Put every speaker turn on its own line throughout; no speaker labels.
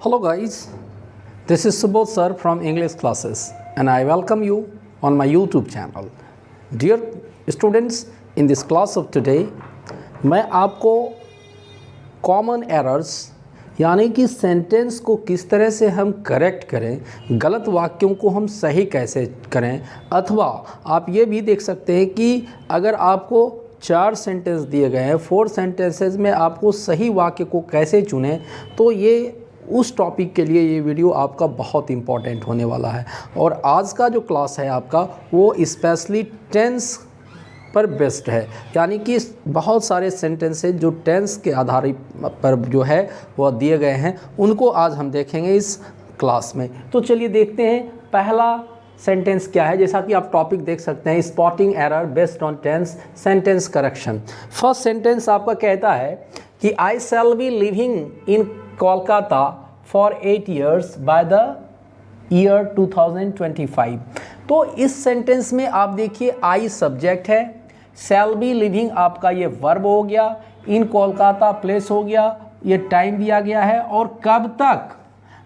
Hello guys, this is Subodh sir from English classes and I welcome you on my YouTube channel. Dear students, in this class of today, मैं आपको common errors यानी कि sentence को किस तरह से हम करेक्ट करें, गलत वाक्यों को हम सही कैसे करें, अथवा आप ये भी देख सकते हैं कि अगर आपको 4 सेंटेंस दिए गए हैं, 4 सेंटेंसेस में आपको सही वाक्य को कैसे चुनें, तो ये उस टॉपिक के लिए ये वीडियो आपका बहुत इम्पॉर्टेंट होने वाला है। और आज का जो क्लास है आपका वो स्पेशली टेंस पर बेस्ड है, यानी कि बहुत सारे सेंटेंसेस जो टेंस के आधार पर जो है वह दिए गए हैं, उनको आज हम देखेंगे इस क्लास में। तो चलिए देखते हैं पहला सेंटेंस क्या है। जैसा कि आप टॉपिक देख सकते हैं, spotting error based on tense sentence correction. First sentence आपका कहता है कि I shall be living in Kolkata for 8 years by the year 2025। तो इस सेंटेंस में आप देखिए आई सब्जेक्ट है, शैल बी लिविंग आपका ये वर्ब हो गया, इन कोलकाता प्लेस हो गया, ये टाइम दिया गया है, और कब तक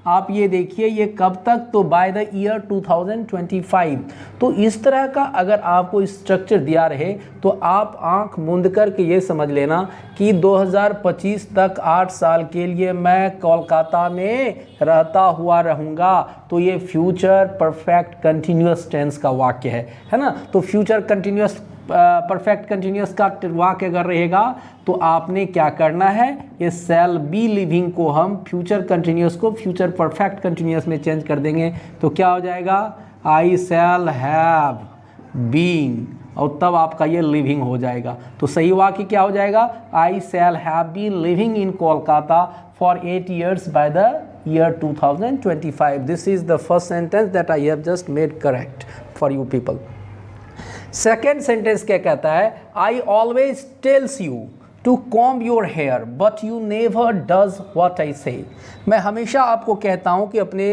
आप ये देखिए ये कब तक, तो बाय द ईयर 2025। तो इस तरह का अगर आपको स्ट्रक्चर दिया रहे तो आप आंख मूंद करके ये समझ लेना कि 2025 तक 8 साल के लिए मैं कोलकाता में रहता हुआ रहूँगा। तो ये फ्यूचर परफेक्ट कंटिन्यूअस टेंस का वाक्य है ना। तो फ्यूचर कंटिन्यूअस परफेक्ट कंटिन्यूअस का वाक्य अगर रहेगा तो आपने क्या करना है, ये शैल बी लिविंग को हम फ्यूचर कंटिन्यूअस को फ्यूचर परफेक्ट कंटिन्यूअस में चेंज कर देंगे। तो क्या हो जाएगा, आई शैल हैव बीन, और तब आपका ये लिविंग हो जाएगा। तो सही वाक्य क्या हो जाएगा, I shall have been living in Kolkata for 8 years by the year 2025। This is the first sentence that I have just made correct for you people. Second sentence क्या कहता है, I always tells you to comb your hair but you never does what I say. मैं हमेशा आपको कहता हूँ कि अपने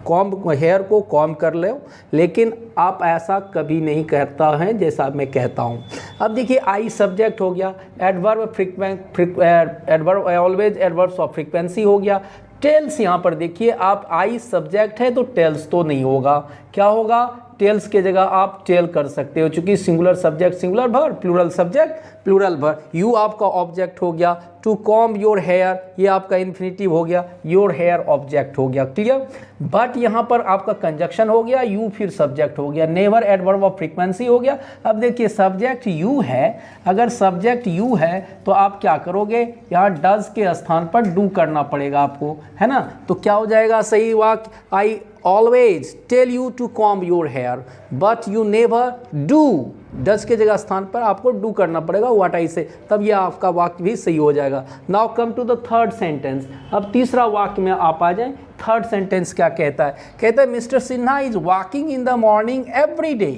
हेयर को कॉम्ब कर लो, लेकिन आप ऐसा कभी नहीं करता हैं जैसा मैं कहता हूँ। अब देखिए आई सब्जेक्ट हो गया, adverb always adverbs of frequency हो गया, टेल्स यहाँ पर देखिए आप आई सब्जेक्ट है तो टेल्स तो नहीं होगा, क्या होगा, टेल्स के जगह आप टेल कर सकते हो, चूंकि singular subject singular verb, plural subject plural verb. You आपका ऑब्जेक्ट हो गया, टू कॉम्ब योर हेयर ये आपका इन्फिनिटिव हो गया, योर हेयर ऑब्जेक्ट हो गया, क्लियर। बट यहाँ पर आपका कंजक्शन हो गया, यू फिर सब्जेक्ट हो गया, नेवर एडवर्ब ऑफ फ्रीक्वेंसी हो गया। अब देखिए सब्जेक्ट यू है, अगर सब्जेक्ट यू है तो आप क्या करोगे, यहाँ डज के स्थान पर डू करना पड़ेगा आपको, है ना। तो क्या हो जाएगा सही वाक्य, आई always tell you to comb your hair but you never do, does के जगह स्थान पर आपको डू करना पड़ेगा व्हाट आई से, तब ये आपका वाक्य भी सही हो जाएगा। Now come to the third sentence. अब तीसरा वाक्य में आप आ जाएं। थर्ड सेंटेंस क्या कहता है, कहता है mister Sinha is walking in the morning every day.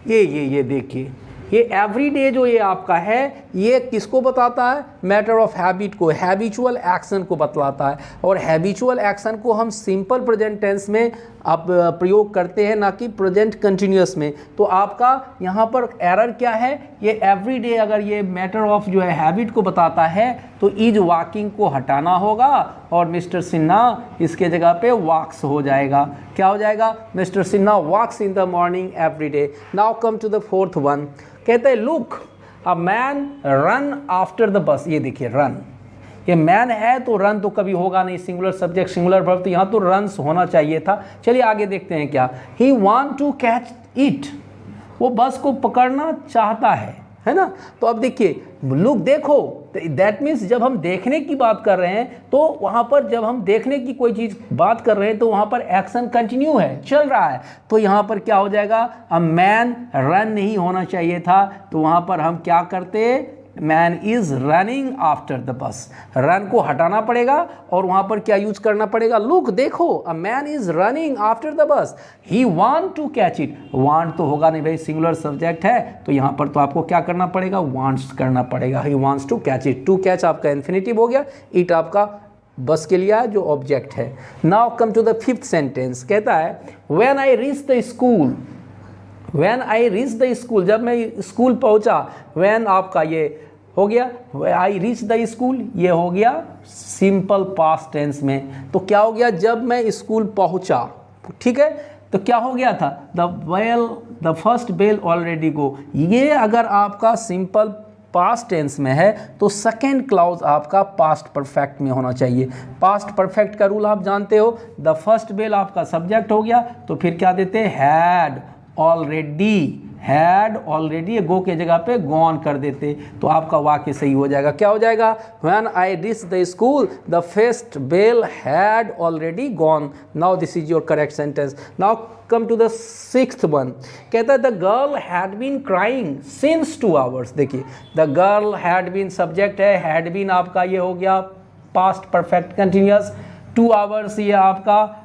ये देखिए ये एवरी डे जो ये आपका है ये किसको बताता है, मैटर ऑफ हैबिट को, हैबिचुअल एक्शन को बतलाता है। और हैबिचुअल एक्शन को हम सिंपल प्रेजेंट टेंस में आप प्रयोग करते हैं, ना कि प्रेजेंट कंटिन्यूअस में। तो आपका यहाँ पर एरर क्या है, ये एवरी डे अगर ये मैटर ऑफ जो है हैबिट को बताता है तो इज वॉकिंग को हटाना होगा और मिस्टर सिन्हा इसके जगह पे वॉक्स हो जाएगा। क्या हो जाएगा, mister Sinha walks in the morning every day. Now come to the fourth one. कहते हैं look a man run after the bus. ये देखिए रन, ये मैन है तो रन तो कभी होगा नहीं, सिंगुलर सब्जेक्ट सिंगुलर वर्ब, तो यहाँ तो रन्स होना चाहिए था। चलिए आगे देखते हैं क्या, he want to catch it, वो बस को पकड़ना चाहता है ना। तो अब देखिए लुक देखो, दैट मीन्स जब हम देखने की बात कर रहे हैं तो वहाँ पर जब हम देखने की कोई चीज़ बात कर रहे हैं तो वहाँ पर एक्शन कंटिन्यू है, चल रहा है। तो यहाँ पर क्या हो जाएगा, अ मैन रन नहीं होना चाहिए था, तो वहाँ पर हम क्या करते, man is running after the बस, रन को हटाना पड़ेगा और वहाँ पर क्या यूज करना पड़ेगा, लुक देखो, a man is running after the bus, he want to catch it. Want तो होगा नहीं भाई, सिंगुलर सब्जेक्ट है, तो यहाँ पर तो आपको क्या करना पड़ेगा, वांट्स करना पड़ेगा, he wants to catch it. To catch आपका इन्फिनिटिव हो गया, इट आपका बस के लिए जो ऑब्जेक्ट है। Now come to the fifth sentence. कहता है when I reach the school, when I reach the school, जब मैं स्कूल पहुंचा, व्हेन आपका ये हो गया। आई रीच द स्कूल, ये हो गया सिंपल पास्ट टेंस में। तो क्या हो गया, जब मैं स्कूल पहुंचा, ठीक है, तो क्या हो गया था, द फर्स्ट बेल ऑलरेडी गो। ये अगर आपका सिंपल पास्ट टेंस में है तो सेकेंड क्लॉज आपका पास्ट परफेक्ट में होना चाहिए। पास्ट परफेक्ट का रूल आप जानते हो, द फर्स्ट बेल आपका सब्जेक्ट हो गया, तो फिर क्या देते हैं, हैड ऑलरेडी गो के जगह पे गॉन कर देते, तो आपका वाक्य सही हो जाएगा। क्या हो जाएगा, when I reach the school the first bell had already gone. Now this is your correct sentence. Now come to the sixth one. कहता है the girl had been crying since 2 hours. देखिए the girl had been subject है, had been आपका ये हो गया past perfect continuous, 2 hours ये आपका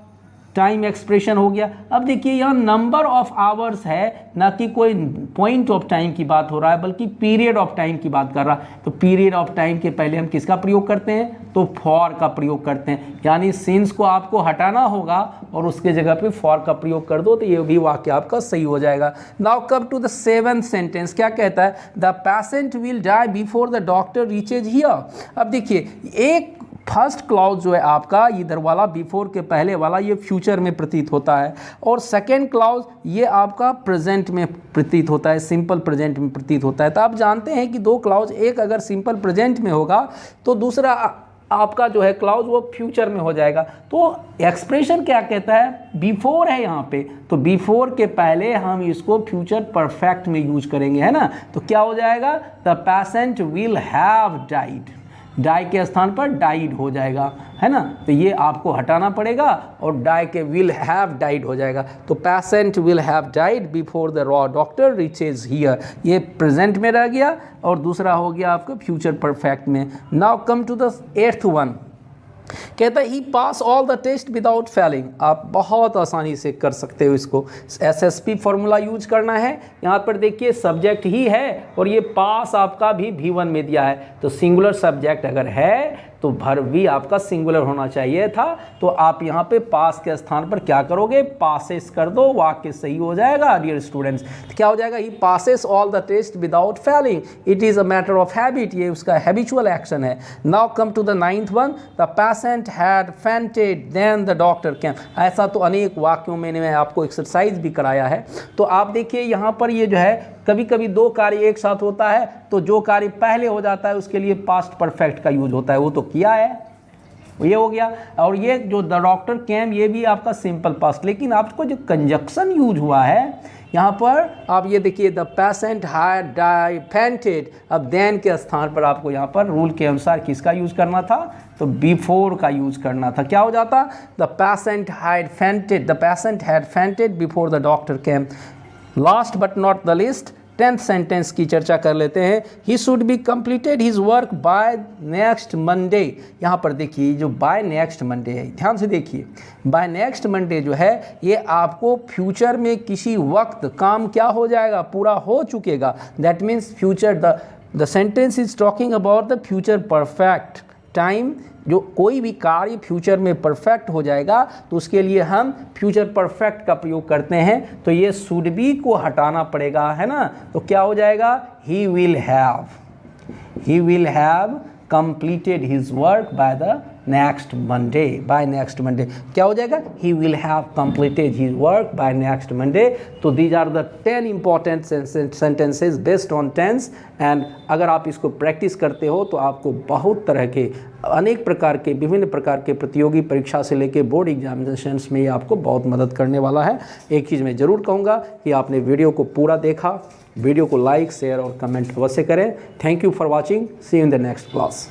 टाइम एक्सप्रेशन हो गया। अब देखिए यहाँ नंबर ऑफ आवर्स है, ना कि कोई पॉइंट ऑफ टाइम की बात हो रहा है, बल्कि पीरियड ऑफ टाइम की बात कर रहा है। तो पीरियड ऑफ टाइम के पहले हम किसका प्रयोग करते हैं, तो फॉर का प्रयोग करते हैं, यानी सिंस को आपको हटाना होगा और उसके जगह पे फॉर का प्रयोग कर दो, तो ये भी वाक्य आपका सही हो जाएगा। Now come to the 7th sentence. क्या कहता है, the patient will die before the doctor reaches here. अब देखिए एक फर्स्ट क्लॉज जो है आपका इधर वाला बिफोर के पहले वाला ये फ्यूचर में प्रतीत होता है, और सेकेंड क्लॉज ये आपका प्रेजेंट में प्रतीत होता है, सिंपल प्रेजेंट में प्रतीत होता है। तो आप जानते हैं कि 2 क्लॉज, एक अगर सिंपल प्रेजेंट में होगा तो दूसरा आपका जो है क्लॉज वो फ्यूचर में हो जाएगा। तो एक्सप्रेशन क्या कहता है, बिफोर है यहाँ पे, तो बिफोर के पहले हम इसको फ्यूचर परफेक्ट में यूज करेंगे, है ना। तो क्या हो जाएगा, the patient will have died, die के स्थान पर डाइड हो जाएगा, है ना। तो ये आपको हटाना पड़ेगा और डाई के विल हैव डाइड हो जाएगा। तो patient will have died before the doctor reaches here, ये प्रेजेंट में रह गया और दूसरा हो गया आपका फ्यूचर परफेक्ट में। Now come to the 8th one. कहता है he pass all the test without failing. आप बहुत आसानी से कर सकते हो इसको, SSP फॉर्मूला यूज करना है। यहाँ पर देखिए सब्जेक्ट ही है और ये पास आपका भी V1 में दिया है, तो सिंगुलर सब्जेक्ट अगर है तो वर्ब भी आपका सिंगुलर होना चाहिए था। तो आप यहाँ पे पास के स्थान पर क्या करोगे, पासेस कर दो, वाक्य सही हो जाएगा डियर स्टूडेंट्स। तो क्या हो जाएगा, he passes all the test without failing, it is a matter of habit, ये उसका हैबिचुअल एक्शन है। Now come to the 9th one, the patient had fainted then the doctor came. ऐसा तो अनेक वाक्यों में मैं आपको एक्सरसाइज भी कराया है। तो आप देखिए यहाँ पर ये जो है कभी कभी 2 कार्य एक साथ होता है, तो जो कार्य पहले हो जाता है उसके लिए पास्ट परफेक्ट का यूज होता है, वो तो किया है, ये हो गया। और ये जो द डॉक्टर केम ये भी आपका सिंपल पास्ट, लेकिन आपको जो कंजक्शन यूज हुआ है यहाँ पर आप ये देखिए, the patient had die fainted. अब देन के स्थान पर आपको यहाँ पर रूल के अनुसार किसका यूज करना था, तो बिफोर का यूज करना था। क्या हो जाता, the patient had fainted before the doctor came. Last but not the least 10th sentence की चर्चा कर लेते हैं। He should be completed his work by next Monday. यहाँ पर देखिए जो बाय नेक्स्ट मंडे है, ध्यान से देखिए, बाय नेक्स्ट मंडे जो है ये आपको फ्यूचर में किसी वक्त काम क्या हो जाएगा, पूरा हो चुकेगा। That means future, the sentence is talking about the future perfect time. जो कोई भी कार्य फ्यूचर में परफेक्ट हो जाएगा तो उसके लिए हम फ्यूचर परफेक्ट का प्रयोग करते हैं। तो ये शुड बी को हटाना पड़ेगा, है ना। तो क्या हो जाएगा, he will have completed his work by the next Monday, by next Monday। क्या हो जाएगा, he will have completed his work by next Monday। तो these are the 10 important sentences based on tense, and अगर आप इसको practice करते हो तो आपको बहुत तरह के अनेक प्रकार के विभिन्न प्रकार के प्रतियोगी परीक्षा से लेके बोर्ड एग्जामिनेशंस में ये आपको बहुत मदद करने वाला है। एक चीज़ मैं ज़रूर कहूँगा कि आपने वीडियो को पूरा देखा, वीडियो को लाइक शेयर और कमेंट अवश्य करें। Thank you for watching, see you in the next class.